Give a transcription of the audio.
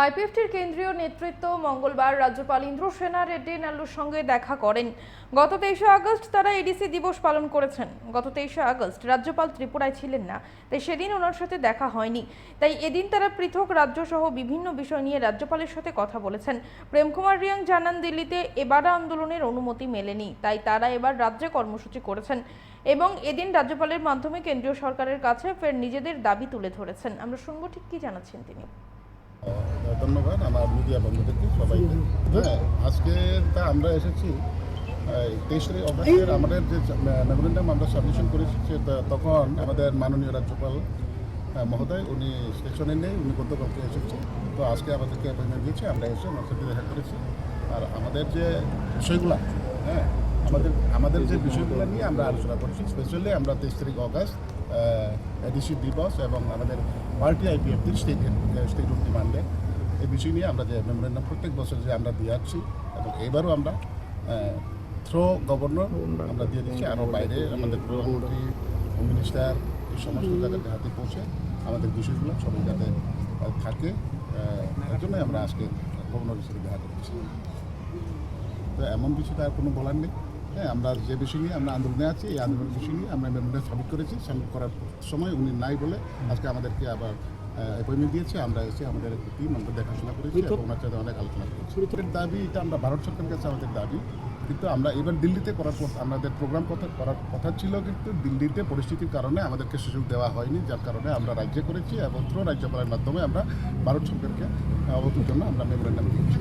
আইপিএফটির কেন্দ্রীয় নেতৃত্ব মঙ্গলবার রাজ্যপাল ইন্দ্রসেনা রেড্ডি নাল্লুর সঙ্গে দেখা করেন। গত 23শে আগস্ট তারা এডিসি দিবস পালন করেছেন। গত 23শে আগস্ট রাজ্যপাল ত্রিপুরায় ছিলেন না, তাই সেদিন ওনার সাথে দেখা হয়নি। তাই এদিন তারা পৃথক রাজ্য সহ বিভিন্ন বিষয় নিয়ে রাজ্যপালের সাথে কথা বলেছেন। প্রেম কুমার রিয়াং জানান, দিল্লিতে এবার আন্দোলনের অনুমতি মেলেনি, তাই তারা এবার রাজ্যে কর্মসূচি করেছেন এবং এদিন রাজ্যপালের মাধ্যমে কেন্দ্রীয় সরকারের কাছে ফের নিজেদের দাবি তুলে ধরেছেন। আমরা শুনবো ঠিক কি জানাচ্ছেন তিনি। ধন্যবাদ আমার মিডিয়া বন্ধুদেরকে সবাইকে। হ্যাঁ, আজকে তা আমরা এসেছি 23শে অগস্টের আমাদের যে মেমোরেন্ডাম আমরা সাবমিশন করেছি তখন আমাদের মাননীয় রাজ্যপাল মহোদয় উনি স্টেশনে নেই, উনি গতকালকে এসেছে। তো আজকে আমাদেরকে অ্যাপয়েন্টমেন্ট দিয়েছে, আমরা এসে ওনার সাথে দেখা করেছি। আর আমাদের যে বিষয়গুলো, হ্যাঁ আমাদের যে বিষয়গুলো নিয়ে আমরা আলোচনা করছি, স্পেশালি আমরা 23 তারিখ অগস্ট এডিসি দিবস এবং আমাদের পার্টি আইপিএফটির স্টেট অফ ডিমান্ডে এই বিষয় নিয়ে আমরা যে মেমোরেন্ডাম প্রত্যেক বছর যে আমরা দিয়ে আসছি এবং এবারও আমরা থ্রো গভর্নর আমরা দিয়ে দিচ্ছি। আরও বাইরে আমাদের প্রধানমন্ত্রী, হোম মিনিস্টার এই সমস্ত জায়গাতে হাতে পৌঁছে আমাদের বিষয়গুলো সবাই যাতে থাকে, এর জন্য আমরা আজকে গভর্নরের সাথে দেখা করছি। তো এমন কিছু তার কোনো বলার নেই। হ্যাঁ, আমরা যে বিষয় নিয়ে আমরা আন্দোলনে আছি, এই আন্দোলনের বিষয় নিয়ে আমরা মেমোরেন্ডাম সাবমিট করেছি। সাবমিট করার সময় উনি নাই বলে আজকে আমাদেরকে আবার অ্যাপয়েন্টমেন্ট দিয়েছে। আমরা এসে আমাদের একটি টিম আমরা দেখাশোনা করেছি এবং ওনার সাথে অনেক আলোচনা করেছি। দাবি এটা আমরা ভারত সরকারের কাছে আমাদের দাবি, কিন্তু আমরা এবার দিল্লিতে করার পর আমাদের প্রোগ্রাম করার কথা ছিল, কিন্তু দিল্লিতে পরিস্থিতির কারণে আমাদেরকে সুযোগ দেওয়া হয়নি, যার কারণে আমরা রাজ্যে করেছি এবং রাজ্যপালের মাধ্যমে আমরা ভারত সরকারকে অবগতির জন্য আমরা মেমোরেন্ডাম দিয়েছি।